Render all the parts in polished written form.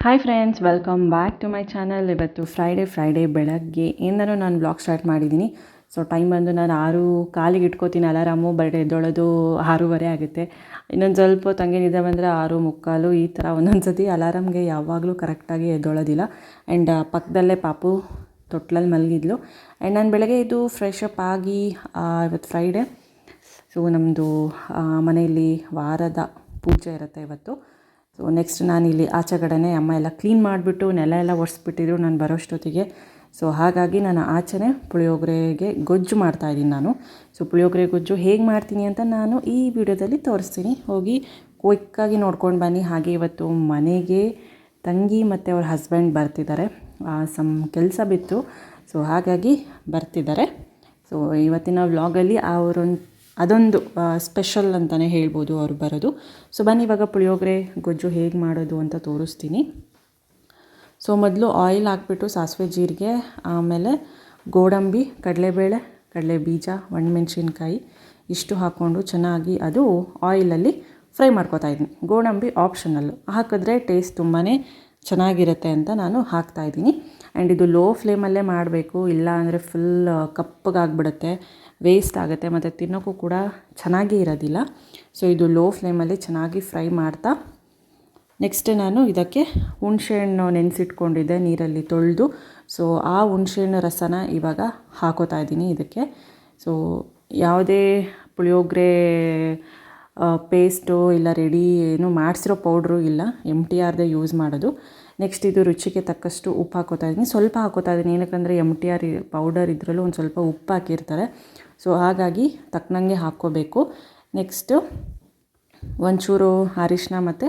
Hi friends, welcome back to my channel. ಇವತ್ತು Friday ಬೆಳಗ್ಗೆ ಏನೋ ನಾನು ಬ್ಲಾಗ್ ಸ್ಟಾರ್ಟ್ ಮಾಡಿದ್ದೀನಿ. ಸೊ ಟೈಮ್ ಬಂದು ನಾನು 6:15 ಇಟ್ಕೋತೀನಿ ಅಲಾರಾಮು, ಬಟ್ ಎದ್ದೊಳೋದು 6:30 ಆಗುತ್ತೆ. ಇನ್ನೊಂದು ಸ್ವಲ್ಪ ಹೊತ್ತು ಹಂಗೆ ನಿದ್ದೆ ಬಂದರೆ 6:45 ಈ ಥರ. ಒಂದೊಂದು ಸತಿ ಅಲಾರಾಮ್ಗೆ ಯಾವಾಗಲೂ ಕರೆಕ್ಟಾಗಿ ಎದ್ದೊಳೋದಿಲ್ಲ. ಆ್ಯಂಡ್ ಪಕ್ಕದಲ್ಲೇ ಪಾಪು ತೊಟ್ಲಲ್ಲಿ ಮಲಗಿದ್ಲು. ಆ್ಯಂಡ್ ನಾನು ಬೆಳಗ್ಗೆ ಇದು ಫ್ರೆಶ್ ಅಪ್ ಆಗಿ ಇವತ್ತು ಫ್ರೈಡೇ, ಸೊ ನಮ್ಮದು ಮನೆಯಲ್ಲಿ ವಾರದ ಪೂಜೆ ಇರುತ್ತೆ ಇವತ್ತು. ಸೊ ನೆಕ್ಸ್ಟ್ ನಾನಿಲ್ಲಿ ಆಚೆ ಕಡೆನೇ ಅಮ್ಮ ಎಲ್ಲ ಕ್ಲೀನ್ ಮಾಡಿಬಿಟ್ಟು ನೆಲ ಎಲ್ಲ ಒರೆಸ್ಬಿಟ್ಟಿದ್ರು ನಾನು ಬರೋಷ್ಟೊತ್ತಿಗೆ. ಸೊ ಹಾಗಾಗಿ ನಾನು ಆಚೆನೇ ಪುಳಿಯೋಗರೆಗೆ ಗೊಜ್ಜು ಮಾಡ್ತಾಯಿದ್ದೀನಿ ನಾನು. ಸೊ ಪುಳಿಯೋಗರೆ ಗೊಜ್ಜು ಹೇಗೆ ಮಾಡ್ತೀನಿ ಅಂತ ನಾನು ಈ ವಿಡಿಯೋದಲ್ಲಿ ತೋರಿಸ್ತೀನಿ. ಹೋಗಿ ಕ್ವಿಕ್ಕಾಗಿ ನೋಡ್ಕೊಂಡು ಬನ್ನಿ. ಹಾಗೆ ಇವತ್ತು ಮನೆಗೆ ತಂಗಿ ಮತ್ತು ಅವ್ರ ಹಸ್ಬೆಂಡ್ ಬರ್ತಿದ್ದಾರೆ. ಸಮ್ ಕೆಲಸ ಬಿತ್ತು, ಸೊ ಹಾಗಾಗಿ ಬರ್ತಿದ್ದಾರೆ. ಸೊ ಇವತ್ತಿನ ವ್ಲಾಗಲ್ಲಿ ಅದೊಂದು ಸ್ಪೆಷಲ್ ಅಂತಲೇ ಹೇಳ್ಬೋದು ಅವ್ರು ಬರೋದು. ಸೊ ಬನ್ನಿ ಇವಾಗ ಪುಳಿಯೋಗರೆ ಗೊಜ್ಜು ಹೇಗೆ ಮಾಡೋದು ಅಂತ ತೋರಿಸ್ತೀನಿ. ಸೊ ಮೊದಲು ಆಯಿಲ್ ಹಾಕ್ಬಿಟ್ಟು ಸಾಸಿವೆ ಜೀರಿಗೆ, ಆಮೇಲೆ ಗೋಡಂಬಿ, ಕಡಲೆಬೇಳೆ, ಕಡಲೆ ಬೀಜ, ಒಣಮೆಣ್ಸಿನ್ಕಾಯಿ ಇಷ್ಟು ಹಾಕ್ಕೊಂಡು ಚೆನ್ನಾಗಿ ಅದು ಆಯಿಲಲ್ಲಿ ಫ್ರೈ ಮಾಡ್ಕೊತಾ ಇದ್ದೀನಿ. ಗೋಡಂಬಿ ಆಪ್ಷನಲ್ಲು, ಹಾಕಿದ್ರೆ ಟೇಸ್ಟ್ ತುಂಬಾ ಚೆನ್ನಾಗಿರುತ್ತೆ ಅಂತ ನಾನು ಹಾಕ್ತಾಯಿದ್ದೀನಿ. ಆ್ಯಂಡ್ ಇದು ಲೋ ಫ್ಲೇಮಲ್ಲೇ ಮಾಡಬೇಕು, ಇಲ್ಲ ಅಂದರೆ ಫುಲ್ ಕಪ್ಪಗಾಗ್ಬಿಡುತ್ತೆ, ವೇಸ್ಟ್ ಆಗುತ್ತೆ ಮತ್ತು ತಿನ್ನೋಕ್ಕೂ ಕೂಡ ಚೆನ್ನಾಗೇ ಇರೋದಿಲ್ಲ. ಸೊ ಇದು ಲೋ ಫ್ಲೇಮಲ್ಲಿ ಚೆನ್ನಾಗಿ ಫ್ರೈ ಮಾಡ್ತಾ ನೆಕ್ಸ್ಟ್ ನಾನು ಇದಕ್ಕೆ ಹುಣಸೆಹಣ್ಣು ನೆನೆಸಿಟ್ಕೊಂಡಿದ್ದೆ ನೀರಲ್ಲಿ ತೊಳೆದು. ಸೊ ಆ ಹುಣಸೆಹಣ್ಣು ರಸನ ಇವಾಗ ಹಾಕೋತಾ ಇದ್ದೀನಿ ಇದಕ್ಕೆ. ಸೊ ಯಾವುದೇ ಪುಳಿಯೋಗರೆ ಪೇಸ್ಟು ಇಲ್ಲ ರೆಡಿ ಏನು ಮಾಡಿಸಿರೋ ಪೌಡ್ರು ಇಲ್ಲ, MTRದೇ ಯೂಸ್ ಮಾಡೋದು. ನೆಕ್ಸ್ಟ್ ಇದು ರುಚಿಗೆ ತಕ್ಕಷ್ಟು ಉಪ್ಪು ಹಾಕೋತಾ ಇದ್ದೀನಿ. ಸ್ವಲ್ಪ ಹಾಕೋತಾ ಇದ್ದೀನಿ, ಏನಕ್ಕಂದರೆ MTR ಪೌಡರ್ ಇದರಲ್ಲೂ ಒಂದು ಸ್ವಲ್ಪ ಉಪ್ಪು ಹಾಕಿರ್ತಾರೆ. ಸೊ ಹಾಗಾಗಿ ತಕ್ಕನಂಗೆ ಹಾಕ್ಕೋಬೇಕು. ನೆಕ್ಸ್ಟು ಒಂಚೂರು ಅರಿಶಿನ ಮತ್ತು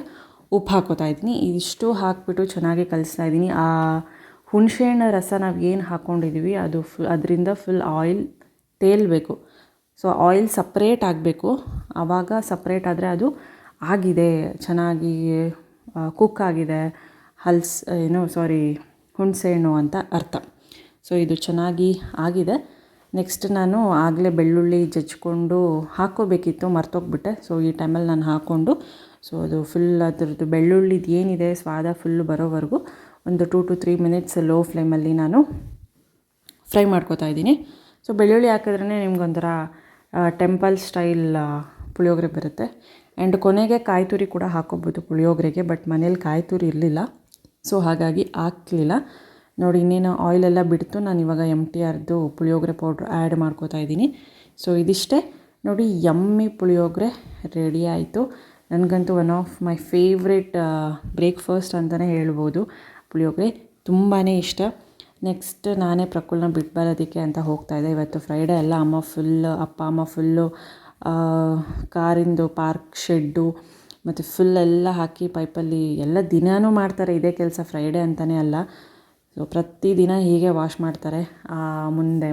ಉಪ್ಪು ಹಾಕೋತಾ ಇದ್ದೀನಿ. ಇದಿಷ್ಟು ಹಾಕಿಬಿಟ್ಟು ಚೆನ್ನಾಗಿ ಕಲಿಸ್ತಾ ಇದ್ದೀನಿ. ಆ ಹುಣಸೆಹಣ್ಣು ರಸ ನಾವು ಏನು ಹಾಕ್ಕೊಂಡಿದ್ದೀವಿ ಅದು ಅದರಿಂದ ಫುಲ್ ಆಯಿಲ್ ತೇಲಬೇಕು. ಸೊ ಆಯಿಲ್ ಸಪ್ರೇಟ್ ಆಗಬೇಕು. ಆವಾಗ ಸಪ್ರೇಟ್ ಆದರೆ ಅದು ಆಗಿದೆ, ಚೆನ್ನಾಗಿ ಕುಕ್ ಆಗಿದೆ, ಹುಣಸೆಹಣ್ಣು ಅಂತ ಅರ್ಥ. ಸೊ ಇದು ಚೆನ್ನಾಗಿ ಆಗಿದೆ. ನೆಕ್ಸ್ಟ್ ನಾನು ಆಗಲೇ ಬೆಳ್ಳುಳ್ಳಿ ಜಜ್ಜಿಕೊಂಡು ಹಾಕ್ಕೋಬೇಕಿತ್ತು, ಮರ್ತೋಗ್ಬಿಟ್ಟೆ. ಸೊ ಈ ಟೈಮಲ್ಲಿ ನಾನು ಹಾಕ್ಕೊಂಡು ಸೊ ಅದು ಫುಲ್ ಅದರದ್ದು ಬೆಳ್ಳುಳ್ಳಿದು ಏನಿದೆ ಸ್ವಾದ ಫುಲ್ಲು ಬರೋವರೆಗೂ ಒಂದು 2 to 3 ಮಿನಿಟ್ಸ್ ಲೋ ಫ್ಲೇಮಲ್ಲಿ ನಾನು ಫ್ರೈ ಮಾಡ್ಕೋತಾ ಇದ್ದೀನಿ. ಸೊ ಬೆಳ್ಳುಳ್ಳಿ ಹಾಕಿದ್ರೇ ನಿಮ್ಗೊಂಥರ ಟೆಂಪಲ್ ಸ್ಟೈಲ್ ಪುಳಿಯೋಗರೆ ಬರುತ್ತೆ. ಆ್ಯಂಡ್ ಕೊನೆಗೆ ಕಾಯಿ ತುರಿ ಕೂಡ ಹಾಕ್ಕೋಬೋದು ಪುಳಿಯೋಗರೆಗೆ, ಬಟ್ ಮನೇಲಿ ಕಾಯಿ ತುರಿ ಇರಲಿಲ್ಲ, ಸೊ ಹಾಗಾಗಿ ಹಾಕಲಿಲ್ಲ. ನೋಡಿ ಇನ್ನೇನು ಆಯಿಲೆಲ್ಲ ಬಿಡ್ತು. ನಾನು ಇವಾಗ MTRದು ಪುಳಿಯೋಗರೆ ಪೌಡ್ರ್ ಆ್ಯಡ್ ಮಾಡ್ಕೋತಾ ಇದ್ದೀನಿ. ಸೊ ಇದಿಷ್ಟೇ ನೋಡಿ, ಯಮ್ಮಿ ಪುಳಿಯೋಗರೆ ರೆಡಿ ಆಯಿತು. ನನಗಂತೂ one of my favourite breakfast ಅಂತಲೇ ಹೇಳ್ಬೋದು. ಪುಳಿಯೋಗರೆ ತುಂಬಾ ಇಷ್ಟ. ನೆಕ್ಸ್ಟ್ ನಾನೇ ಪ್ರಕುಲ್ನ ಬಿಟ್ಟು ಬರೋದಕ್ಕೆ ಅಂತ ಹೋಗ್ತಾಯಿದ್ದೆ. ಇವತ್ತು ಫ್ರೈಡೇ ಎಲ್ಲ ಅಪ್ಪ ಅಮ್ಮ ಫುಲ್ಲು ಕಾರಿಂದು ಪಾರ್ಕ್ ಶೆಡ್ಡು ಮತ್ತು ಫುಲ್ ಎಲ್ಲ ಹಾಕಿ ಪೈಪಲ್ಲಿ ಎಲ್ಲ ದಿನಾನೂ ಮಾಡ್ತಾರೆ. ಇದೇ ಕೆಲಸ, ಫ್ರೈಡೇ ಅಂತಲೇ ಅಲ್ಲ. ಸೊ ಪ್ರತಿದಿನ ಹೀಗೆ ವಾಶ್ ಮಾಡ್ತಾರೆ,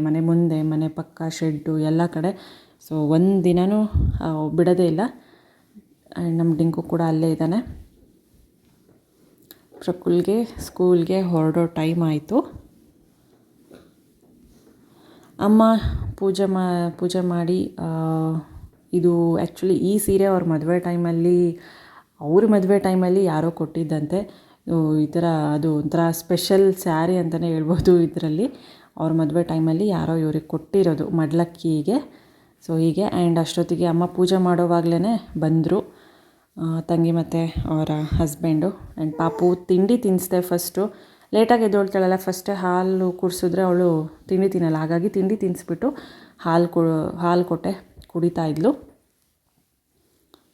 ಮನೆ ಮುಂದೆ, ಮನೆ ಪಕ್ಕ, ಶೆಡ್ಡು ಎಲ್ಲ ಕಡೆ. ಸೊ ಒಂದು ದಿನವೂ ಬಿಡೋದೇ ಇಲ್ಲ. ಆ್ಯಂಡ್ ನಮ್ಮ ಡಿಂಕು ಕೂಡ ಅಲ್ಲೇ ಇದ್ದಾನೆ. ಪ್ರಕುಲ್ಗೆ ಸ್ಕೂಲ್ಗೆ ಹೊರಡೋ ಟೈಮ್ ಆಯಿತು. ಅಮ್ಮ ಪೂಜೆ ಮಾಡಿ ಇದು ಆ್ಯಕ್ಚುಲಿ ಈ ಸೀರೆ ಅವ್ರ ಮದುವೆ ಟೈಮಲ್ಲಿ ಯಾರೋ ಕೊಟ್ಟಿದ್ದಂತೆ. ಈ ಥರ ಅದು ಒಂಥರ ಸ್ಪೆಷಲ್ ಸ್ಯಾರಿ ಅಂತಲೇ ಹೇಳ್ಬೋದು. ಇದರಲ್ಲಿ ಅವ್ರ ಮದುವೆ ಟೈಮಲ್ಲಿ ಯಾರೋ ಇವ್ರಿಗೆ ಕೊಟ್ಟಿರೋದು ಮಡ್ಲಕ್ಕಿಗೆ. ಸೊ ಹೀಗೆ. ಆ್ಯಂಡ್ ಅಷ್ಟೊತ್ತಿಗೆ ಅಮ್ಮ ಪೂಜೆ ಮಾಡೋವಾಗಲೇ ಬಂದರು ತಂಗಿ ಮತ್ತು ಅವರ ಹಸ್ಬೆಂಡು. ಆ್ಯಂಡ್ ಪಾಪು ತಿಂಡಿ ತಿನ್ನಿಸ್ದೆ. ಫಸ್ಟು ಲೇಟಾಗಿ ಎದ್ದೊಳ್ತಾಳಲ್ಲ, ಫಸ್ಟೇ ಹಾಲು ಕುಡಿಸಿದ್ರೆ ಅವಳು ತಿಂಡಿ ತಿನ್ನಲ್ಲ. ಹಾಗಾಗಿ ತಿಂಡಿ ತಿನ್ನಿಸ್ಬಿಟ್ಟು ಹಾಲು ಕೊಟ್ಟೆ, ಕುಡಿತಾ ಇದ್ಲು.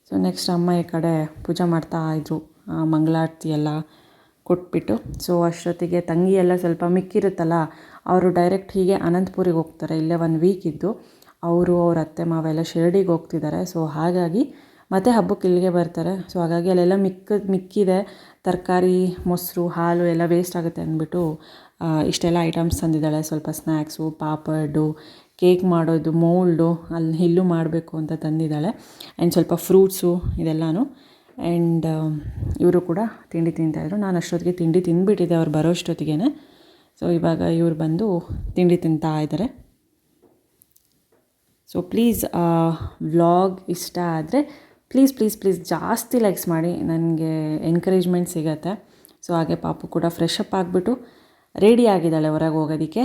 ಸೊ ನೆಕ್ಸ್ಟ್ ಅಮ್ಮ ಈ ಕಡೆ ಪೂಜೆ ಮಾಡ್ತಾಯಿದ್ರು, ಮಂಗಳಾರತಿ ಎಲ್ಲ ಕೊಟ್ಬಿಟ್ಟು. ಸೊ ಅಷ್ಟೊತ್ತಿಗೆ ತಂಗಿ ಎಲ್ಲ ಸ್ವಲ್ಪ ಮಿಕ್ಕಿರುತ್ತಲ್ಲ, ಅವರು ಡೈರೆಕ್ಟ್ ಹೀಗೆ ಅನಂತಪುರಿಗೆ ಹೋಗ್ತಾರೆ. ಇಲ್ಲೇ 1 ವೀಕ್ ಇದ್ದು ಅವರು ಅವ್ರ ಅತ್ತೆ ಮಾವ ಎಲ್ಲ ಶಿರಡಿಗೆ ಹೋಗ್ತಿದ್ದಾರೆ. ಸೊ ಹಾಗಾಗಿ ಮತ್ತೆ ಹಬ್ಬಕ್ಕೆ ಇಲ್ಲಿಗೆ ಬರ್ತಾರೆ. ಸೊ ಹಾಗಾಗಿ ಅಲ್ಲೆಲ್ಲ ಮಿಕ್ಕಿದೆ ತರಕಾರಿ, ಮೊಸರು, ಹಾಲು ಎಲ್ಲ ವೇಸ್ಟ್ ಆಗುತ್ತೆ ಅಂದ್ಬಿಟ್ಟು ಇಷ್ಟೆಲ್ಲ ಐಟಮ್ಸ್ ತಂದಿದ್ದಾಳೆ. ಸ್ವಲ್ಪ ಸ್ನ್ಯಾಕ್ಸು, ಪಾಪಡು, ಕೇಕ್ ಮಾಡೋದು ಮೋಲ್ಡು ಇಲ್ಲೂ ಮಾಡಬೇಕು ಅಂತ ತಂದಿದ್ದಾಳೆ. ಆ್ಯಂಡ್ ಸ್ವಲ್ಪ ಫ್ರೂಟ್ಸು ಇದೆಲ್ಲನೂ. ಆ್ಯಂಡ್ ಇವರು ಕೂಡ ತಿಂಡಿ ತಿಂತಾಯಿದ್ರು. ನಾನು ಅಷ್ಟೊತ್ತಿಗೆ ತಿಂಡಿ ತಿಂದುಬಿಟ್ಟಿದ್ದೆ ಅವ್ರು ಬರೋಷ್ಟೊತ್ತಿಗೆ. ಸೊ ಇವಾಗ ಇವ್ರು ಬಂದು ತಿಂಡಿ ತಿಂತಾ ಇದ್ದಾರೆ. ಸೊ ಪ್ಲೀಸ್ ವ್ಲಾಗ್ ಇಷ್ಟ ಆದರೆ ಪ್ಲೀಸ್ ಜಾಸ್ತಿ ಲೈಕ್ಸ್ ಮಾಡಿ, ನನಗೆ ಎನ್ಕರೇಜ್ಮೆಂಟ್ ಸಿಗುತ್ತೆ. ಸೊ ಹಾಗೆ ಪಾಪು ಕೂಡ ಫ್ರೆಶ್ ಅಪ್ ಆಗಿಬಿಟ್ಟು ರೆಡಿ ಆಗಿದ್ದಾಳೆ ಹೊರಗೆ ಹೋಗೋದಕ್ಕೆ.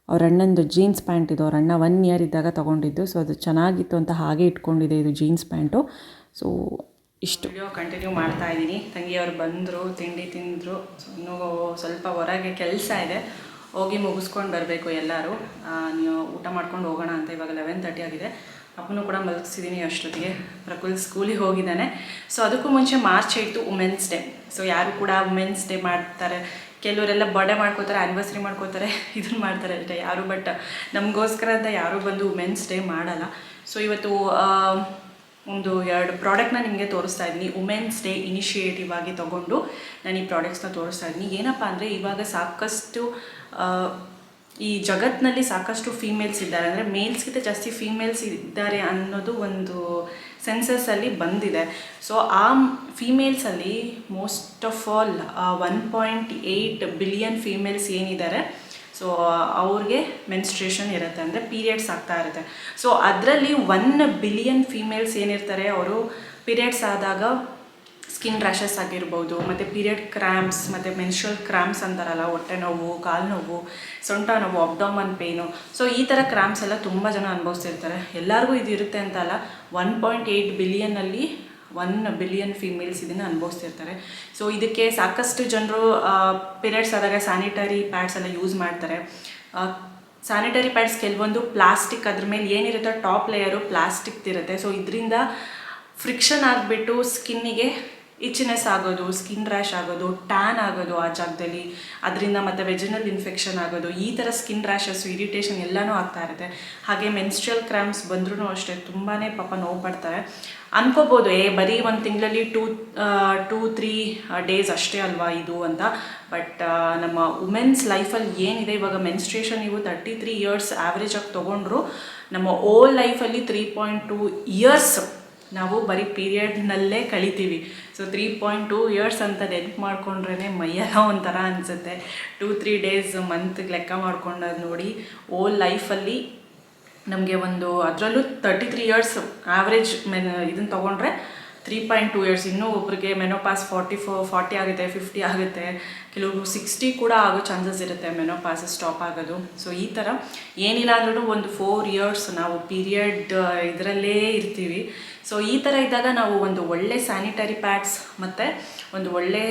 ಅವ್ರ ಅಣ್ಣಂದು ಜೀನ್ಸ್ ಪ್ಯಾಂಟ್ ಇದು, ಅವ್ರ ಅಣ್ಣ 1 ಇಯರ್ ಇದ್ದಾಗ ತೊಗೊಂಡಿದ್ದು. ಸೊ ಅದು ಚೆನ್ನಾಗಿತ್ತು ಅಂತ ಹಾಗೆ ಇಟ್ಕೊಂಡಿದೆ ಇದು ಜೀನ್ಸ್ ಪ್ಯಾಂಟು. ಸೊ ಇಷ್ಟು ವಿಡಿಯೋ ಕಂಟಿನ್ಯೂ ಮಾಡ್ತಾ ಇದ್ದೀನಿ. ತಂಗಿಯವರು ಬಂದರು, ತಿಂಡಿ ತಿಂದರು. ಸೊ ಇನ್ನೂ ಸ್ವಲ್ಪ ಹೊರಗೆ ಕೆಲಸ ಇದೆ, ಹೋಗಿ ಮುಗಿಸ್ಕೊಂಡು ಬರಬೇಕು ಎಲ್ಲರೂ. ನೀವು ಊಟ ಮಾಡ್ಕೊಂಡು ಹೋಗೋಣ ಅಂತ. ಇವಾಗ 11:30 ಆಗಿದೆ. ಅಪ್ಪನೂ ಕೂಡ ಮಲಗಿಸಿದ್ದೀನಿ ಅಷ್ಟೊತ್ತಿಗೆ. ಪ್ರಕುಲ್ ಸ್ಕೂಲಿಗೆ ಹೋಗಿದ್ದಾನೆ. ಸೊ ಅದಕ್ಕೂ ಮುಂಚೆ ಮಾರ್ಚ್ 8 ವುಮೆನ್ಸ್ ಡೇ. ಸೊ ಯಾರು ಕೂಡ ವುಮೆನ್ಸ್ ಡೇ ಮಾಡ್ತಾರೆ, ಕೆಲವರೆಲ್ಲ ಬರ್ಡೇ ಮಾಡ್ಕೋತಾರೆ, ಆ್ಯನಿವರ್ಸರಿ ಮಾಡ್ಕೋತಾರೆ, ಇದನ್ನು ಮಾಡ್ತಾರೆ ಅಷ್ಟೇ ಯಾರು. ಬಟ್ ನಮಗೋಸ್ಕರ ಅಂತ ಯಾರೂ ಬಂದು ವುಮೆನ್ಸ್ ಡೇ ಮಾಡಲ್ಲ. ಸೊ ಇವತ್ತು ಒಂದು 2 ಪ್ರಾಡಕ್ಟ್ನ ನಿಮಗೆ ತೋರಿಸ್ತಾ ಇದ್ದೀನಿ. ವುಮೆನ್ಸ್ ಡೇ ಇನಿಷಿಯೇಟಿವ್ ಆಗಿ ತೊಗೊಂಡು ನಾನು ಈ ಪ್ರಾಡಕ್ಟ್ಸ್ನ ತೋರಿಸ್ತಾ ಇದ್ದೀನಿ. ಏನಪ್ಪ ಅಂದರೆ ಇವಾಗ ಸಾಕಷ್ಟು ಈ ಜಗತ್ತಿನಲ್ಲಿ ಸಾಕಷ್ಟು ಫೀಮೇಲ್ಸ್ ಇದ್ದಾರೆ, ಅಂದರೆ ಮೇಲ್ಸ್ಗಿಂತ ಜಾಸ್ತಿ ಫೀಮೇಲ್ಸ್ ಇದ್ದಾರೆ ಅನ್ನೋದು ಒಂದು ಸೆನ್ಸಸ್ಸಲ್ಲಿ ಬಂದಿದೆ. ಸೊ ಆ ಫೀಮೇಲ್ಸಲ್ಲಿ most of all 1.8 billion females ಏನಿದ್ದಾರೆ, ಸೊ ಅವ್ರಿಗೆ ಮೆನ್ಸ್ಟ್ರೇಷನ್ ಇರುತ್ತೆ, ಅಂದರೆ ಪೀರಿಯಡ್ಸ್ ಆಗ್ತಾ ಇರುತ್ತೆ. ಸೊ ಅದರಲ್ಲಿ 1 ಬಿಲಿಯನ್ ಫೀಮೇಲ್ಸ್ ಏನಿರ್ತಾರೆ, ಅವರು ಪೀರಿಯಡ್ಸ್ ಆದಾಗ ಸ್ಕಿನ್ ರ್ಯಾಷಸ್ ಆಗಿರ್ಬೋದು, ಮತ್ತು ಪೀರಿಯಡ್ ಕ್ರ್ಯಾಂಪ್ಸ್, ಮತ್ತು ಮೆನ್ಸ್ಟ್ರಲ್ ಕ್ರ್ಯಾಂಪ್ಸ್ ಅಂತಾರಲ್ಲ, ಹೊಟ್ಟೆ ನೋವು, ಕಾಲು ನೋವು, ಸೊಂಟ ನೋವು, ಅಬ್ಡಾಮನ್ ಪೇನು. ಸೊ ಈ ಥರ ಕ್ರ್ಯಾಂಪ್ಸ್ ಎಲ್ಲ ತುಂಬ ಜನ ಅನುಭವಿಸ್ತಿರ್ತಾರೆ. ಎಲ್ಲರಿಗೂ ಇದು ಇರುತ್ತೆ ಅಂತ ಅಲ್ಲ. 1.8 ಬಿಲಿಯನ್ನಲ್ಲಿ 1 ಬಿಲಿಯನ್ ಫೀಮೇಲ್ಸ್ ಇದನ್ನು ಅನುಭವಿಸ್ತಿರ್ತಾರೆ. ಸೊ ಇದಕ್ಕೆ ಸಾಕಷ್ಟು ಜನರು ಪೀರಿಯಡ್ಸ್ ಆದಾಗ ಸ್ಯಾನಿಟರಿ ಪ್ಯಾಡ್ಸ್ ಎಲ್ಲ ಯೂಸ್ ಮಾಡ್ತಾರೆ. ಸ್ಯಾನಿಟರಿ ಪ್ಯಾಡ್ಸ್ ಕೆಲವೊಂದು ಪ್ಲಾಸ್ಟಿಕ್, ಅದ್ರ ಮೇಲೆ ಏನಿರುತ್ತೆ ಟಾಪ್ ಲೇಯರು ಪ್ಲಾಸ್ಟಿಕ್ದಿರುತ್ತೆ. ಸೊ ಇದರಿಂದ ಫ್ರಿಕ್ಷನ್ ಆಗಿಬಿಟ್ಟು ಸ್ಕಿನ್ನಿಗೆ ಇಚ್ಚಿನೆಸ್ ಆಗೋದು, ಸ್ಕಿನ್ ರ್ಯಾಶ್ ಆಗೋದು, ಟ್ಯಾನ್ ಆಗೋದು ಆ ಜಾಗದಲ್ಲಿ, ಅದರಿಂದ ಮತ್ತು ವೆಜಿನಲ್ ಇನ್ಫೆಕ್ಷನ್ ಆಗೋದು, ಈ ಥರ ಸ್ಕಿನ್ ರ್ಯಾಷಸ್ಸು, ಇರಿಟೇಷನ್ ಎಲ್ಲನೂ ಆಗ್ತಾ ಇರುತ್ತೆ. ಹಾಗೆ ಮೆನ್ಸ್ಟ್ರಲ್ ಕ್ರ್ಯಾಂಪ್ಸ್ ಬಂದ್ರೂ ಅಷ್ಟೇ ತುಂಬಾ ಪಾಪ ನೋವು ಪಡ್ತಾರೆ. ಅನ್ಕೋಬೋದು ಬರೀ 1 ತಿಂಗಳಲ್ಲಿ 2-3 ಡೇಸ್ ಅಷ್ಟೇ ಅಲ್ವಾ ಇದು ಅಂತ. ಬಟ್ ನಮ್ಮ ವುಮೆನ್ಸ್ ಲೈಫಲ್ಲಿ ಏನಿದೆ ಇವಾಗ, ಮೆನ್ಸ್ಟ್ರೇಷನ್ ನೀವು 33 ಇಯರ್ಸ್ ಆ್ಯಾವ್ರೇಜಾಗಿ ತೊಗೊಂಡ್ರು, ನಮ್ಮ ಓಲ್ ಲೈಫಲ್ಲಿ 3.2 ಇಯರ್ಸ್ ನಾವು ಬರೀ ಪೀರಿಯಡ್ನಲ್ಲೇ ಕಳಿತೀವಿ. ಸೊ 3.2 ಇಯರ್ಸ್ ಅಂತ ನೆನ್ಪು ಮಾಡ್ಕೊಂಡ್ರೇ ಮೈಯೆಲ್ಲ ಒಂಥರ ಅನಿಸುತ್ತೆ. 2-3 ಡೇಸ್ ಮಂತ್ಗೆ ಲೆಕ್ಕ ಮಾಡ್ಕೊಂಡಾಗ ನೋಡಿ, ಓಲ್ ಲೈಫಲ್ಲಿ ನಮಗೆ ಒಂದು, ಅದರಲ್ಲೂ 33 ಇಯರ್ಸ್ ಆ್ಯಾವ್ರೇಜ್ ಇದನ್ನು ತೊಗೊಂಡ್ರೆ 3.2 ಇಯರ್ಸ್. ಇನ್ನೂ ಒಬ್ರಿಗೆ ಮೆನೋಪಾಸ್ 40 ಆಗುತ್ತೆ, 50 ಆಗುತ್ತೆ, ಕೆಲವರು 60 ಕೂಡ ಆಗೋ ಚಾನ್ಸಸ್ ಇರುತ್ತೆ ಮೆನೋಪಾಸ್ ಸ್ಟಾಪ್ ಆಗೋದು. ಸೊ ಈ ಥರ ಏನಿಲ್ಲ ಅಂದ್ರೂ ಒಂದು 4 ಇಯರ್ಸ್ ನಾವು ಪೀರಿಯಡ್ ಇದರಲ್ಲೇ ಇರ್ತೀವಿ. ಸೊ ಈ ಥರ ಇದ್ದಾಗ ನಾವು ಒಂದು ಒಳ್ಳೆ ಸ್ಯಾನಿಟರಿ ಪ್ಯಾಡ್ಸ್ ಮತ್ತು ಒಂದು ಒಳ್ಳೆ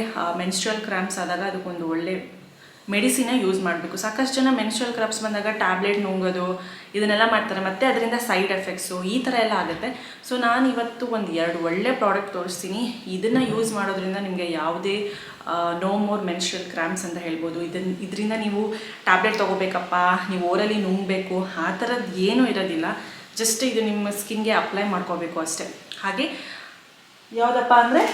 ಮೆನ್ಸ್ಟ್ರಲ್ ಕ್ರ್ಯಾಂಪ್ಸ್ ಆದಾಗ ಅದಕ್ಕೊಂದು ಒಳ್ಳೆ ಮೆಡಿಸಿನ ಯೂಸ್ ಮಾಡಬೇಕು. ಸಾಕಷ್ಟು ಜನ ಮೆನ್ಸ್ಟ್ರಲ್ ಕ್ರ್ಯಾಂಪ್ಸ್ ಬಂದಾಗ ಟ್ಯಾಬ್ಲೆಟ್ ನುಂಗೋದು ಇದನ್ನೆಲ್ಲ ಮಾಡ್ತಾರೆ, ಮತ್ತು ಅದರಿಂದ ಸೈಡ್ ಎಫೆಕ್ಟ್ಸು ಈ ಥರ ಎಲ್ಲ ಆಗುತ್ತೆ. ಸೊ ನಾನು ಇವತ್ತು ಒಂದು 2 ಒಳ್ಳೆ ಪ್ರಾಡಕ್ಟ್ ತೋರಿಸ್ತೀನಿ. ಇದನ್ನು ಯೂಸ್ ಮಾಡೋದ್ರಿಂದ ನಿಮಗೆ ಯಾವುದೇ ನೋ ಮೋರ್ ಮೆನ್ಸ್ಟ್ರಲ್ ಕ್ರ್ಯಾಂಪ್ಸ್ ಅಂತ ಹೇಳ್ಬೋದು. ಇದರಿಂದ ನೀವು ಟ್ಯಾಬ್ಲೆಟ್ ತೊಗೋಬೇಕಪ್ಪ, ನೀವು ಓರಲ್ಲಿ ನುಂಗಬೇಕು, ಆ ಥರದ್ದು ಏನೂ ಇರೋದಿಲ್ಲ. ಜಸ್ಟ್ ಇದು ನಿಮ್ಮ ಸ್ಕಿನ್ಗೆ ಅಪ್ಲೈ ಮಾಡ್ಕೋಬೇಕು ಅಷ್ಟೇ. ಹಾಗೆ ಯಾವುದಪ್ಪ ಅಂದರೆ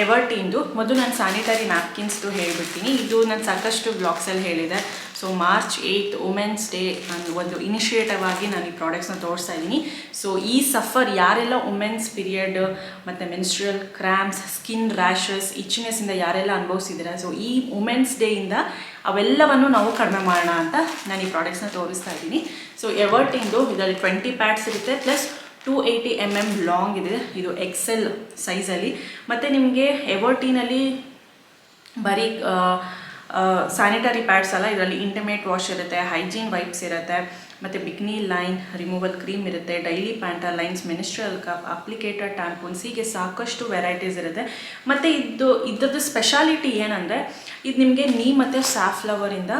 ಎವರ್ಟೀನ್ದು. ಮೊದಲು ನಾನು ಸ್ಯಾನಿಟರಿ ನ್ಯಾಪ್ಕಿನ್ಸ್ದು ಹೇಳಿಬಿಡ್ತೀನಿ. ಇದು ನಾನು ಸಾಕಷ್ಟು ಬ್ಲಾಗ್ಸಲ್ಲಿ ಹೇಳಿದೆ. ಸೊ ಮಾರ್ಚ್ 8 ವುಮೆನ್ಸ್ ಡೇ ಒಂದು ಇನಿಷಿಯೇಟಿವ್ ಆಗಿ ನಾನು ಈ ಪ್ರಾಡಕ್ಟ್ಸ್ನ ತೋರಿಸ್ತಾ ಇದ್ದೀನಿ. ಸೊ ಈ ಸಫರ್ ಯಾರೆಲ್ಲ ವುಮೆನ್ಸ್ ಪೀರಿಯಡ್ ಮತ್ತು ಮೆನ್ಸ್ಟ್ರಲ್ ಕ್ರ್ಯಾಂಪ್ಸ್, ಸ್ಕಿನ್ ರ್ಯಾಷಸ್, ಇಚ್ಚಿನೆಸ್ಸಿಂದ ಯಾರೆಲ್ಲ ಅನುಭವಿಸಿದ್ದೀರಾ, ಸೊ ಈ ವುಮೆನ್ಸ್ ಡೇಯಿಂದ ಅವೆಲ್ಲವನ್ನು ನಾವು ಕಡಿಮೆ ಮಾಡೋಣ ಅಂತ ನಾನು ಈ ಪ್ರಾಡಕ್ಟ್ಸ್ನ ತೋರಿಸ್ತಾ ಇದ್ದೀನಿ. ಸೊ ಎವರ್ಟೀನ್ದು ಇದರಲ್ಲಿ 20 ಪ್ಯಾಡ್ಸ್ ಇರುತ್ತೆ, ಪ್ಲಸ್ 280 mm ಲಾಂಗ್ ಇದೆ. ಇದು XL ಸೈಜಲ್ಲಿ. ಮತ್ತು ನಿಮಗೆ ಎವರ್ಟೀನಲ್ಲಿ ಬರೀ ಸ್ಯಾನಿಟರಿ ಪ್ಯಾಡ್ಸ್ ಅಲ್ಲ, ಇದರಲ್ಲಿ ಇಂಟಿಮೇಟ್ ವಾಶ್ ಇರುತ್ತೆ, ಹೈಜೀನ್ ವೈಪ್ಸ್ ಇರುತ್ತೆ, ಮತ್ತು ಬಿಕ್ನಿ ಲೈನ್ ರಿಮೂವಲ್ ಕ್ರೀಮ್ ಇರುತ್ತೆ, daily panty liners, menstrual cup, applicator tampons, ಹೀಗೆ ಸಾಕಷ್ಟು ವೆರೈಟೀಸ್ ಇರುತ್ತೆ. ಮತ್ತು ಇದ್ರದ್ದು ಸ್ಪೆಷಾಲಿಟಿ ಏನಂದರೆ, ಇದು ನಿಮಗೆ ನೀಮ್ ಮತ್ತು ಸ್ಯಾಫ್ಲವರಿಂದ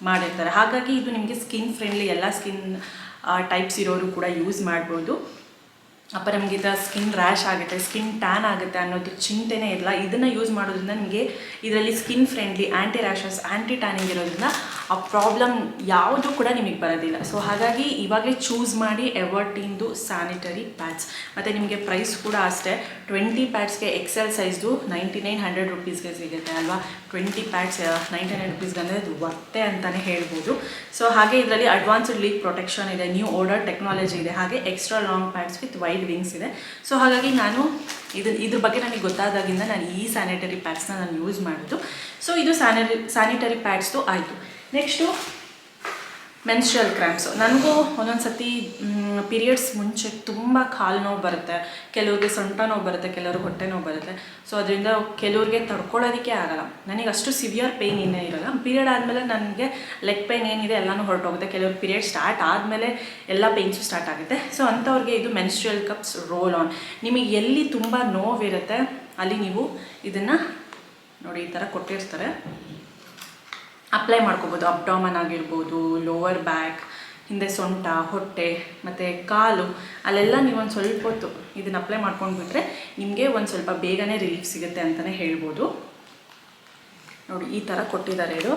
ಮಾಡಿರ್ತಾರೆ. ಹಾಗಾಗಿ ಇದು ನಿಮಗೆ ಸ್ಕಿನ್ ಫ್ರೆಂಡ್ಲಿ, ಎಲ್ಲ ಸ್ಕಿನ್ ಟೈಪ್ಸ್ ಇರೋರು ಕೂಡ ಯೂಸ್ ಮಾಡ್ಬೋದು. ಅಪರಂಗಿತ ಸ್ಕಿನ್ ರ್ಯಾಶ್ ಆಗುತ್ತೆ, ಸ್ಕಿನ್ ಟ್ಯಾನ್ ಆಗುತ್ತೆ ಅನ್ನೋದು ಚಿಂತೆನೇ ಇಲ್ಲ. ಇದನ್ನು ಯೂಸ್ ಮಾಡೋದ್ರಿಂದ ನಿಮಗೆ ಇದರಲ್ಲಿ ಸ್ಕಿನ್ ಫ್ರೆಂಡ್ಲಿ, ಆ್ಯಂಟಿ ರ್ಯಾಷಸ್, ಆ್ಯಂಟಿ ಟ್ಯಾನಿಂಗ್ ಇರೋದ್ರಿಂದ ಆ ಪ್ರಾಬ್ಲಮ್ ಯಾವುದೂ ಕೂಡ ನಿಮಗೆ ಬರೋದಿಲ್ಲ. ಸೊ ಹಾಗಾಗಿ ಇವಾಗಲೇ ಚೂಸ್ ಮಾಡಿ ಎವರ್ಟೀನ್ದು ಸ್ಯಾನಿಟರಿ ಪ್ಯಾಡ್ಸ್. ಮತ್ತು ನಿಮಗೆ ಪ್ರೈಸ್ ಕೂಡ ಅಷ್ಟೇ, 20 ಪ್ಯಾಡ್ಸ್ಗೆ XL ಸೈಜ್ದು 9900 ರುಪೀಸ್ಗೆ ಸಿಗುತ್ತೆ ಅಲ್ವಾ. 20 ಪ್ಯಾಡ್ಸ್ 99 ರುಪೀಸ್ಗೆ ಅಂದರೆ ಅದು ವರ್ತೆ ಅಂತಲೇ ಹೇಳ್ಬೋದು. ಸೊ ಹಾಗೆ ಇದರಲ್ಲಿ ಅಡ್ವಾನ್ಸ್ಡ್ ಲೀಕ್ ಪ್ರೊಟೆಕ್ಷನ್ ಇದೆ, ನ್ಯೂ ಓರ್ಡರ್ ಟೆಕ್ನಾಲಜಿ ಇದೆ, ಹಾಗೆ extra long pads with wide wings ಇದೆ. ಸೊ ಹಾಗಾಗಿ ನಾನು ಇದ್ರ ಬಗ್ಗೆ ನನಗೆ ಗೊತ್ತಾದಾಗಿಂದ ನಾನು ಈ ಸ್ಯಾನಿಟರಿ ಪ್ಯಾಡ್ಸ್ನ ನಾನು ಯೂಸ್ ಮಾಡೋದು. ಸೊ ಇದು ಸ್ಯಾನಿಟರಿ ಪ್ಯಾಡ್ಸ್ದು ಆಯಿತು. ನೆಕ್ಸ್ಟು ಮೆನ್ಸ್ಟ್ರಲ್ ಕ್ರ್ಯಾಂಪ್ಸು ನನಗೂ ಒಂದೊಂದು ಸತಿ ಪೀರಿಯಡ್ಸ್ ಮುಂಚೆ ತುಂಬ ಕಾಲು ನೋವು ಬರುತ್ತೆ, ಕೆಲವ್ರಿಗೆ ಸೊಂಟ ನೋವು ಬರುತ್ತೆ, ಕೆಲವ್ರಿಗೆ ಹೊಟ್ಟೆ ನೋವು ಬರುತ್ತೆ. ಸೊ ಅದರಿಂದ ಕೆಲವ್ರಿಗೆ ತಡ್ಕೊಳ್ಳೋದಕ್ಕೆ ಆಗಲ್ಲ. ನನಗೆ ಅಷ್ಟು ಸಿವಿಯರ್ ಪೇಯ್ನ್ ಏನೇ ಇರೋಲ್ಲ. ಪೀರಿಯಡ್ ಆದಮೇಲೆ ನನಗೆ ಲೆಗ್ ಪೇಯ್ನ್ ಏನಿದೆ ಎಲ್ಲನೂ ಹೊರಟೋಗುತ್ತೆ. ಕೆಲವ್ರು ಪೀರಿಯಡ್ ಸ್ಟಾರ್ಟ್ ಆದಮೇಲೆ ಎಲ್ಲ ಪೇಯ್ನ್ಸು ಸ್ಟಾರ್ಟ್ ಆಗುತ್ತೆ. ಸೊ ಅಂಥವ್ರಿಗೆ ಇದು ಮೆನ್ಸ್ಟ್ರಲ್ ಕಪ್ಸ್ ರೋಲ್ ಆನ್. ನಿಮಗೆ ಎಲ್ಲಿ ತುಂಬ ನೋವಿರುತ್ತೆ ಅಲ್ಲಿ ನೀವು ಇದನ್ನು ನೋಡಿ ಈ ಥರ ಕೊಟ್ಟಿರ್ತಾರೆ, ಅಪ್ಲೈ ಮಾಡ್ಕೋಬೋದು. ಅಬ್ಡಾಮನ್ ಆಗಿರ್ಬೋದು, ಲೋವರ್ ಬ್ಯಾಕ್, ಹಿಂದೆ ಸೊಂಟ, ಹೊಟ್ಟೆ ಮತ್ತು ಕಾಲು, ಅಲ್ಲೆಲ್ಲ ನೀವು ಒಂದು ಸ್ವಲ್ಪ ಹೊತ್ತು ಇದನ್ನು ಅಪ್ಲೈ ಮಾಡ್ಕೊಂಡ್ಬಿಟ್ರೆ ನಿಮಗೆ ಒಂದು ಸ್ವಲ್ಪ ಬೇಗನೆ ರಿಲೀಫ್ ಸಿಗುತ್ತೆ ಅಂತಲೇ ಹೇಳ್ಬೋದು. ನೋಡಿ ಈ ಥರ ಕೊಟ್ಟಿದ್ದಾರೆ ಇದು.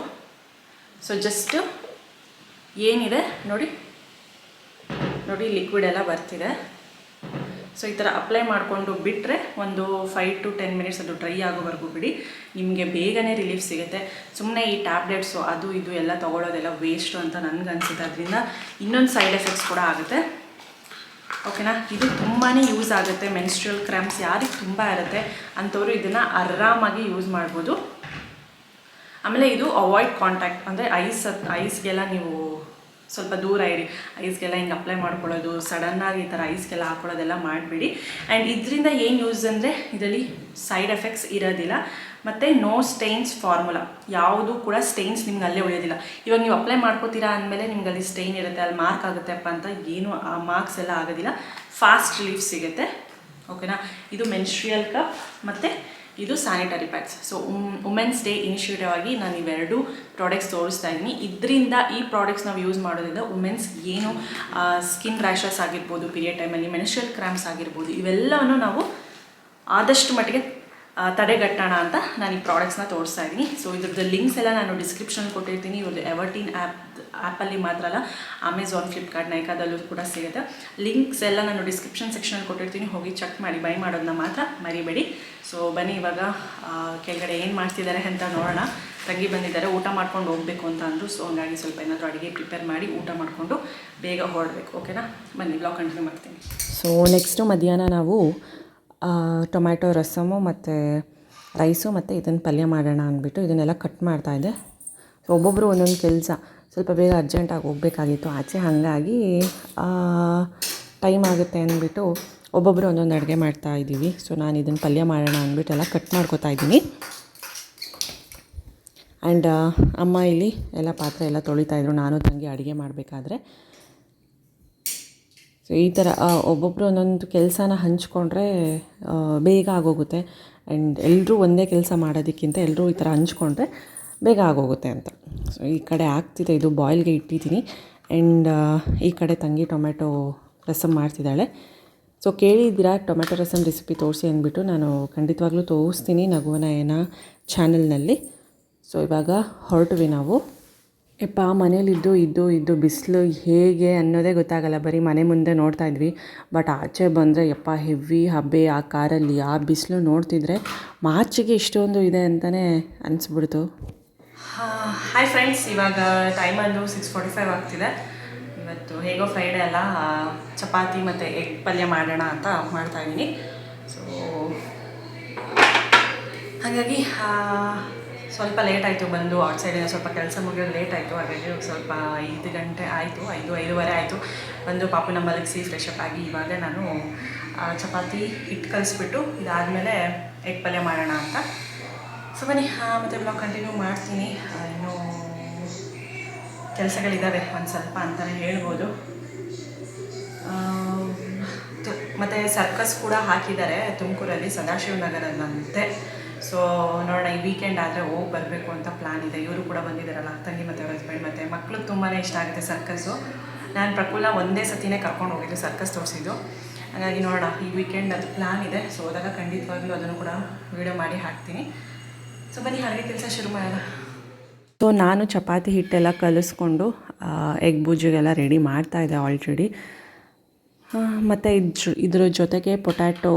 ಸೊ ಜಸ್ಟ್ ಏನಿದೆ ನೋಡಿ ಲಿಕ್ವಿಡ್ ಎಲ್ಲ ಬರ್ತಿದೆ. ಸೊ ಈ ಥರ ಅಪ್ಲೈ ಮಾಡಿಕೊಂಡು ಬಿಟ್ಟರೆ ಒಂದು 5 to 10 ಮಿನಿಟ್ಸ್ ಅದು ಡ್ರೈ ಆಗೋವರೆಗೂ ಬಿಡಿ, ನಿಮಗೆ ಬೇಗನೆ ರಿಲೀಫ್ ಸಿಗುತ್ತೆ. ಸುಮ್ಮನೆ ಈ ಟ್ಯಾಬ್ಲೆಟ್ಸು ಅದು ಇದು ಎಲ್ಲ ತೊಗೊಳೋದೆಲ್ಲ ವೇಸ್ಟು ಅಂತ ನನಗನ್ಸುತ್ತೆ. ಅದರಿಂದ ಇನ್ನೊಂದು ಸೈಡ್ ಎಫೆಕ್ಟ್ಸ್ ಕೂಡ ಆಗುತ್ತೆ. ಓಕೆನಾ, ಇದು ತುಂಬಾ ಯೂಸ್ ಆಗುತ್ತೆ. ಮೆನ್ಸ್ಟ್ರಲ್ ಕ್ರ್ಯಾಂಪ್ಸ್ ಯಾರಿಗೆ ತುಂಬ ಇರುತ್ತೆ ಅಂಥವರು ಇದನ್ನು ಆರಾಮಾಗಿ ಯೂಸ್ ಮಾಡ್ಬೋದು. ಆಮೇಲೆ ಇದು ಅವಾಯ್ಡ್ ಕಾಂಟ್ಯಾಕ್ಟ್, ಅಂದರೆ ಐಸ್ಗೆಲ್ಲ ನೀವು ಸ್ವಲ್ಪ ದೂರ ಇರಿ. ಐಸ್ಗೆಲ್ಲ ಹಿಂಗೆ ಅಪ್ಲೈ ಮಾಡ್ಕೊಳ್ಳೋದು, ಸಡನ್ನಾಗಿ ಈ ಥರ ಐಸ್ಗೆಲ್ಲ ಹಾಕೊಳ್ಳೋದೆಲ್ಲ ಮಾಡಿಬಿಡಿ. ಆ್ಯಂಡ್ ಇದರಿಂದ ಏನು ಯೂಸ್ ಅಂದರೆ ಇದರಲ್ಲಿ ಸೈಡ್ ಎಫೆಕ್ಟ್ಸ್ ಇರೋದಿಲ್ಲ. ಮತ್ತು ನೋ ಸ್ಟೈನ್ಸ್ ಫಾರ್ಮುಲಾ, ಯಾವುದು ಕೂಡ ಸ್ಟೈನ್ಸ್ ನಿಮ್ಗೆ ಅಲ್ಲೇ ಉಳಿಯೋದಿಲ್ಲ. ಇವಾಗ ನೀವು ಅಪ್ಲೈ ಮಾಡ್ಕೋತೀರಾ ಅಂದಮೇಲೆ ನಿಮ್ಗೆ ಅಲ್ಲಿ ಸ್ಟೈನ್ ಇರುತ್ತೆ, ಅಲ್ಲಿ ಮಾರ್ಕ್ ಆಗುತ್ತೆಪ್ಪ ಅಂತ ಏನು ಆ ಮಾರ್ಕ್ಸ್ ಎಲ್ಲ ಆಗೋದಿಲ್ಲ. ಫಾಸ್ಟ್ ರಿಲೀಫ್ ಸಿಗುತ್ತೆ. ಓಕೆನಾ, ಇದು ಮೆನ್ಸ್ಟ್ರಿಯಲ್ ಕಪ್ ಮತ್ತು ಇದು sanitary pads. So women's day initiative ಆಗಿ ನಾನು ಇವೆರಡು ಪ್ರಾಡಕ್ಟ್ಸ್ ತೋರಿಸ್ತಾ ಇದ್ದೀನಿ. ಇದರಿಂದ ಈ ಪ್ರಾಡಕ್ಟ್ಸ್ ನಾವು ಯೂಸ್ ಮಾಡೋದ್ರಿಂದ ವುಮೆನ್ಸ್ ಏನು ಸ್ಕಿನ್ ರ್ಯಾಷಸ್ ಆಗಿರ್ಬೋದು, ಪೀರಿಯಡ್ ಟೈಮಲ್ಲಿ ಮೆನ್ಸ್ಟ್ರಲ್ ಕ್ರ್ಯಾಂಪ್ಸ್ ಆಗಿರ್ಬೋದು, ಇವೆಲ್ಲವನ್ನು ನಾವು ಆದಷ್ಟು ಮಟ್ಟಿಗೆ ತಡೆಗಟ್ಟೋಣ ಅಂತ ನಾನು ಈ ಪ್ರಾಡಕ್ಟ್ಸ್ನ ತೋರಿಸ್ತಾ ಇದ್ದೀನಿ. ಸೊ ಇದ್ರದ್ದು ಲಿಂಕ್ಸ್ ಎಲ್ಲ ನಾನು ಡಿಸ್ಕ್ರಿಪ್ಷನಲ್ಲಿ ಕೊಟ್ಟಿರ್ತೀನಿ. ಇವ್ರದ್ದು ಎವರ್ಟೀನ್ ಆ್ಯಪಲ್ಲಿ ಮಾತ್ರ ಅಲ್ಲ, ಅಮೆಝಾನ್, ಫ್ಲಿಪ್ಕಾರ್ಟ್, ನೈಕಾದಲ್ಲೂ ಕೂಡ ಸಿಗುತ್ತೆ. ಲಿಂಕ್ಸ್ ಎಲ್ಲ ನಾನು ಡಿಸ್ಕ್ರಿಪ್ಷನ್ ಸೆಕ್ಷನಲ್ಲಿ ಕೊಟ್ಟಿರ್ತೀನಿ, ಹೋಗಿ ಚೆಕ್ ಮಾಡಿ ಬೈ ಮಾಡೋದನ್ನ ಮಾತ್ರ ಮರಿಬೇಡಿ. ಸೊ ಬನ್ನಿ ಇವಾಗ ಕೆಳಗಡೆ ಏನು ಮಾಡ್ತಿದ್ದಾರೆ ಅಂತ ನೋಡೋಣ. ತಂಗಿ ಬಂದಿದ್ದಾರೆ, ಊಟ ಮಾಡ್ಕೊಂಡು ಹೋಗಬೇಕು ಅಂತ ಅಂದರು. ಸೊ ಹಂಗಾಗಿ ಸ್ವಲ್ಪ ಏನಾದರೂ ಅಡುಗೆ ಪ್ರಿಪೇರ್ ಮಾಡಿ ಊಟ ಮಾಡಿಕೊಂಡು ಬೇಗ ಹೊರಡಬೇಕು. ಓಕೆನಾ, ಬನ್ನಿ ಬ್ಲಾಗ್ ಕಂಟಿನ್ಯೂ ಮಾಡ್ತೀನಿ. ಸೊ ನೆಕ್ಸ್ಟು ಮಧ್ಯಾಹ್ನ ನಾವು ಟೊಮ್ಯಾಟೊ ರಸಮು ಮತ್ತು ರೈಸು ಮತ್ತು ಇದನ್ನು ಪಲ್ಯ ಮಾಡೋಣ ಅಂದ್ಬಿಟ್ಟು ಇದನ್ನೆಲ್ಲ ಕಟ್ ಮಾಡ್ತಾಯಿದ್ದೆ. ಸೊ ಒಬ್ಬೊಬ್ಬರು ಒಂದೊಂದು ಕೆಲಸ, ಸ್ವಲ್ಪ ಬೇಗ ಅರ್ಜೆಂಟಾಗಿ ಹೋಗಬೇಕಾಗಿತ್ತು ಆಚೆ, ಹಾಗಾಗಿ ಟೈಮ್ ಆಗುತ್ತೆ ಅಂದ್ಬಿಟ್ಟು ಒಬ್ಬೊಬ್ಬರು ಒಂದೊಂದು ಅಡುಗೆ ಮಾಡ್ತಾಯಿದ್ದೀವಿ. ಸೊ ನಾನು ಇದನ್ನು ಪಲ್ಯ ಮಾಡೋಣ ಅಂದ್ಬಿಟ್ಟು ಎಲ್ಲ ಕಟ್ ಮಾಡ್ಕೊತಾ ಇದ್ದೀನಿ. ಆ್ಯಂಡ್ ಅಮ್ಮ ಇಲ್ಲಿ ಎಲ್ಲ ಪಾತ್ರೆ ಎಲ್ಲ ತೊಳಿತಾಯಿದ್ರು, ನಾನು ತಂಗಿ ಅಡುಗೆ ಮಾಡಬೇಕಾದ್ರೆ. ಸೊ ಈ ಥರ ಒಬ್ಬೊಬ್ಬರು ಒಂದೊಂದು ಕೆಲಸನ ಹಂಚ್ಕೊಂಡ್ರೆ ಬೇಗ ಆಗೋಗುತ್ತೆ. ಆ್ಯಂಡ್ ಎಲ್ಲರೂ ಒಂದೇ ಕೆಲಸ ಮಾಡೋದಕ್ಕಿಂತ ಎಲ್ಲರೂ ಈ ಥರ ಹಂಚ್ಕೊಂಡ್ರೆ ಬೇಗ ಆಗೋಗುತ್ತೆ ಅಂತ. ಸೊ ಈ ಕಡೆ ಆಗ್ತಿದೆ, ಇದು ಬಾಯ್ಲ್ಗೆ ಇಟ್ಟಿದ್ದೀನಿ. ಆ್ಯಂಡ್ ಈ ಕಡೆ ತಂಗಿ ಟೊಮೆಟೊ ರಸಮ್ ಮಾಡ್ತಿದ್ದಾಳೆ. ಸೊ ಕೇಳಿದ್ದೀರಾ ಟೊಮೆಟೊ ರಸಮ್ ರೆಸಿಪಿ ತೋರಿಸಿ ಅಂದ್ಬಿಟ್ಟು, ನಾನು ಖಂಡಿತವಾಗ್ಲೂ ತೋರಿಸ್ತೀನಿ ನಗುವನಯನ ಚಾನಲ್ನಲ್ಲಿ. ಸೊ ಇವಾಗ ಹೊರಟ್ವಿ ನಾವು. ಯಪ್ಪ ಮನೇಲಿದ್ದು ಇದ್ದು ಬಿಸಿಲು ಹೇಗೆ ಅನ್ನೋದೇ ಗೊತ್ತಾಗಲ್ಲ. ಬರೀ ಮನೆ ಮುಂದೆ ನೋಡ್ತಾ ಇದ್ವಿ, ಬಟ್ ಆಚೆ ಬಂದರೆ ಯಪ್ಪ ಹೆವಿ ಹಬ್ಬೆ ಆ ಕಾರಲ್ಲಿ. ಆ ಬಿಸಿಲು ನೋಡ್ತಿದ್ರೆ ಮಾರ್ಚಿಗೆ ಇಷ್ಟೊಂದು ಇದೆ ಅಂತಲೇ ಅನಿಸ್ಬಿಡ್ತು. ಹಾಯ್ ಫ್ರೆಂಡ್ಸ್, ಇವಾಗ ಟೈಮಲ್ಲಿ 6:45 ಆಗ್ತಿದೆ. ಇವತ್ತು ಹೇಗೋ ಫ್ರೈಡೇ ಅಲ್ಲ, ಚಪಾತಿ ಮತ್ತು ಎಗ್ ಪಲ್ಯ ಮಾಡೋಣ ಅಂತ ಮಾಡ್ತಾಯಿದ್ದೀನಿ. ಸೊ ಹಾಗಾಗಿ ಸ್ವಲ್ಪ ಲೇಟ್ ಆಯಿತು ಬಂದು, ಔಟ್ಸೈಡಿಂದ ಸ್ವಲ್ಪ ಕೆಲಸ ಮುಗಿಯೋದು ಲೇಟ್ ಆಯಿತು. ಹಾಗಾಗಿ ಸ್ವಲ್ಪ 5 ಗಂಟೆ ಆಯಿತು, 5:05 ಆಯಿತು. ಬಂದು ಪಾಪುನ ಮಲಗಿಸಿ ಫ್ರೆಶ್ ಅಪ್ ಆಗಿ ಇವಾಗ ನಾನು ಚಪಾತಿ ಹಿಟ್ಟು ಕಲಿಸ್ಬಿಟ್ಟು ಇದಾದಮೇಲೆ ಎಗ್ ಪಲ್ಯ ಮಾಡೋಣ ಅಂತ. ಸೊ ಬನ್ನಿ ಮತ್ತು ಬ್ಲಾಗ್ ಕಂಟಿನ್ಯೂ ಮಾಡ್ತೀನಿ. ಇನ್ನೂ ಕೆಲಸಗಳಿದ್ದಾವೆ ಒಂದು ಸ್ವಲ್ಪ ಅಂತಲೇ ಹೇಳ್ಬೋದು. ಮತ್ತು ಸರ್ಕಸ್ ಕೂಡ ಹಾಕಿದ್ದಾರೆ ತುಮಕೂರಲ್ಲಿ, ಸದಾಶಿವನಗರಲ್ಲಂತೆ. ಸೊ ನೋಡೋಣ, ಈ ವೀಕೆಂಡ್ ಆದರೆ ಹೋಗಿ ಬರಬೇಕು ಅಂತ ಪ್ಲ್ಯಾನ್ ಇದೆ. ಇವರು ಕೂಡ ಬಂದಿದ್ದಾರಲ್ಲ, ತಂಗಿ ಮತ್ತು ಅವ್ರ ಹಸ್ಬೆಂಡ್ ಮತ್ತು ಮಕ್ಕಳು ತುಂಬಾ ಇಷ್ಟ ಆಗುತ್ತೆ ಸರ್ಕಸ್ಸು. ನಾನು ಪ್ರಕುಲ ಒಂದೇ ಸತಿನೇ ಕರ್ಕೊಂಡು ಹೋಗಿದ್ದು ಸರ್ಕಸ್ ತೋರಿಸಿದ್ದು. ಹಾಗಾಗಿ ನೋಡೋಣ, ಈ ವೀಕೆಂಡ್ ಅದು ಪ್ಲ್ಯಾನ್ ಇದೆ. ಸೊ ಹೋದಾಗ ಖಂಡಿತವಾಗ್ಲೂ ಅದನ್ನು ಕೂಡ ವೀಡಿಯೋ ಮಾಡಿ ಹಾಕ್ತೀನಿ. ಸೊ ಬನ್ನಿ ಅಡುಗೆ ಕೆಲಸ ಶುರು ಮಾಡೋಣ. ಸೊ ನಾನು ಚಪಾತಿ ಹಿಟ್ಟೆಲ್ಲ ಕಲಿಸ್ಕೊಂಡು ಎಗ್ ಬುಜ್ಜಿಗೆಲ್ಲ ರೆಡಿ ಮಾಡ್ತಾಯಿದ್ದೆ ಆಲ್ರೆಡಿ. ಮತ್ತು ಇದ್ರ ಜೊತೆಗೆ ಪೊಟ್ಯಾಟೊ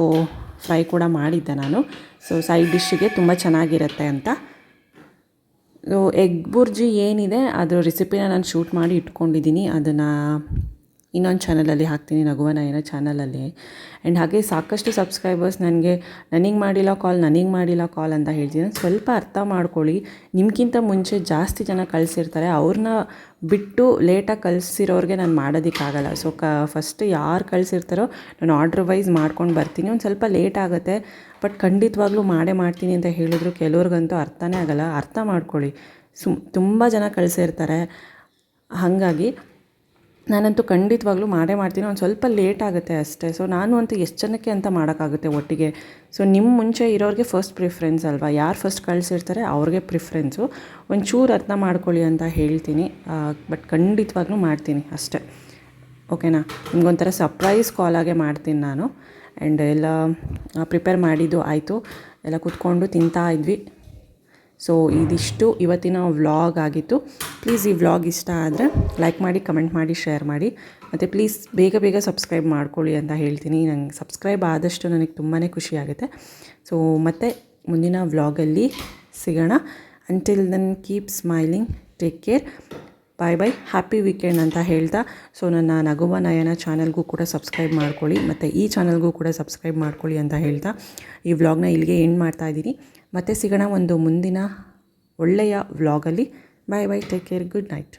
ಫ್ರೈ ಕೂಡ ಮಾಡಿದ್ದೆ ನಾನು. ಸೊ ಸೈಡ್ ಡಿಶ್ಶಿಗೆ ತುಂಬ ಚೆನ್ನಾಗಿರುತ್ತೆ ಅಂತ. ಎಗ್ ಬುರ್ಜಿ ಏನಿದೆ ಅದರ ರೆಸಿಪಿನ ನಾನು ಶೂಟ್ ಮಾಡಿ ಇಟ್ಕೊಂಡಿದ್ದೀನಿ. ಅದನ್ನು ಇನ್ನೊಂದು ಚಾನಲಲ್ಲಿ ಹಾಕ್ತೀನಿ, ನಗುವ ನಯನ ಚಾನಲಲ್ಲಿ. ಆ್ಯಂಡ್ ಹಾಗೆ ಸಾಕಷ್ಟು ಸಬ್ಸ್ಕ್ರೈಬರ್ಸ್ ನನಗೆ ಮಾಡಿಲ್ಲ ಕಾಲ್ ಅಂತ ಹೇಳ್ತೀನಿ. ಸ್ವಲ್ಪ ಅರ್ಥ ಮಾಡ್ಕೊಳ್ಳಿ. ನಿಮ್ಗಿಂತ ಮುಂಚೆ ಜಾಸ್ತಿ ಜನ ಕಳಿಸಿರ್ತಾರೆ, ಅವ್ರನ್ನ ಬಿಟ್ಟು ಲೇಟಾಗಿ ಕಳಿಸಿರೋರಿಗೆ ನಾನು ಮಾಡೋದಕ್ಕಾಗಲ್ಲ. ಸೊ ಫಸ್ಟ್ ಯಾರು ಕಳಿಸಿರ್ತಾರೋ ನಾನು ಆರ್ಡ್ರ್ ವೈಸ್ ಮಾಡ್ಕೊಂಡು ಬರ್ತೀನಿ. ಒಂದು ಸ್ವಲ್ಪ ಲೇಟ್ ಆಗುತ್ತೆ, ಬಟ್ ಖಂಡಿತವಾಗ್ಲೂ ಮಾಡ್ತೀನಿ ಅಂತ ಹೇಳಿದ್ರು ಕೆಲವ್ರಿಗಂತೂ ಅರ್ಥನೇ ಆಗೋಲ್ಲ. ಅರ್ಥ ಮಾಡ್ಕೊಳ್ಳಿ, ತುಂಬ ಜನ ಕಳಿಸಿರ್ತಾರೆ. ಹಾಗಾಗಿ ನಾನಂತೂ ಖಂಡಿತವಾಗ್ಲೂ ಮಾಡ್ತೀನಿ. ಒಂದು ಸ್ವಲ್ಪ ಲೇಟ್ ಆಗುತ್ತೆ ಅಷ್ಟೇ. ಸೊ ನಾನು ಅಂತೂ ಎಷ್ಟು ಜನಕ್ಕೆ ಅಂತ ಮಾಡೋಕ್ಕಾಗುತ್ತೆ ಒಟ್ಟಿಗೆ. ಸೊ ನಿಮ್ಮ ಮುಂಚೆ ಇರೋರಿಗೆ ಫಸ್ಟ್ ಪ್ರಿಫ್ರೆನ್ಸ್ ಅಲ್ವಾ, ಯಾರು ಫಸ್ಟ್ ಕಳಿಸಿರ್ತಾರೆ ಅವ್ರಿಗೆ ಪ್ರಿಫ್ರೆನ್ಸು. ಒಂಚೂರು ಅರ್ಥ ಮಾಡ್ಕೊಳ್ಳಿ ಅಂತ ಹೇಳ್ತೀನಿ. ಬಟ್ ಖಂಡಿತವಾಗ್ಲೂ ಮಾಡ್ತೀನಿ ಅಷ್ಟೇ, ಓಕೆನಾ. ನಿಮ್ಗೊಂಥರ ಸರ್ಪ್ರೈಸ್ ಕಾಲಾಗೆ ಮಾಡ್ತೀನಿ ನಾನು. ಆ್ಯಂಡ್ ಎಲ್ಲ ಪ್ರಿಪೇರ್ ಮಾಡಿದ್ದು ಆಯಿತು, ಎಲ್ಲ ಕೂತ್ಕೊಂಡು ತಿಂತಾ ಇದ್ವಿ. ಸೊ ಇದಿಷ್ಟು ಇವತ್ತಿನ ವ್ಲಾಗ್ ಆಗಿತ್ತು. ಪ್ಲೀಸ್ ಈ ವ್ಲಾಗ್ ಇಷ್ಟ ಆದರೆ ಲೈಕ್ ಮಾಡಿ, ಕಮೆಂಟ್ ಮಾಡಿ, ಶೇರ್ ಮಾಡಿ. ಮತ್ತು ಪ್ಲೀಸ್ ಬೇಗ ಸಬ್ಸ್ಕ್ರೈಬ್ ಮಾಡ್ಕೊಳ್ಳಿ ಅಂತ ಹೇಳ್ತೀನಿ. ನಂಗೆ ಸಬ್ಸ್ಕ್ರೈಬ್ ಆದಷ್ಟು ನನಗೆ ತುಂಬಾ ಖುಷಿ ಆಗುತ್ತೆ. ಸೊ ಮತ್ತೆ ಮುಂದಿನ ವ್ಲಾಗಲ್ಲಿ ಸಿಗೋಣ. Until then keep smiling, take care, bye, happy weekend ಅಂತ ಹೇಳ್ತಾ, ಸೊ ನನ್ನ ನಗುವ ನಯನ ಚಾನಲ್ಗೂ ಕೂಡ ಸಬ್ಸ್ಕ್ರೈಬ್ ಮಾಡ್ಕೊಳ್ಳಿ, ಮತ್ತು ಈ ಚಾನಲ್ಗೂ ಕೂಡ ಸಬ್ಸ್ಕ್ರೈಬ್ ಮಾಡ್ಕೊಳ್ಳಿ ಅಂತ ಹೇಳ್ತಾ ಈ ವ್ಲಾಗ್ನ ಇಲ್ಲಿಗೆ ಎಂಡ್ ಮಾಡ್ತಾಯಿದ್ದೀನಿ. ಮತ್ತೆ ಸಿಗೋಣ ಒಂದು ಮುಂದಿನ ಒಳ್ಳೆಯ ವ್ಲಾಗಲ್ಲಿ. ಬಾಯ್, ಟೇಕ್ ಕೇರ್, ಗುಡ್ ನೈಟ್.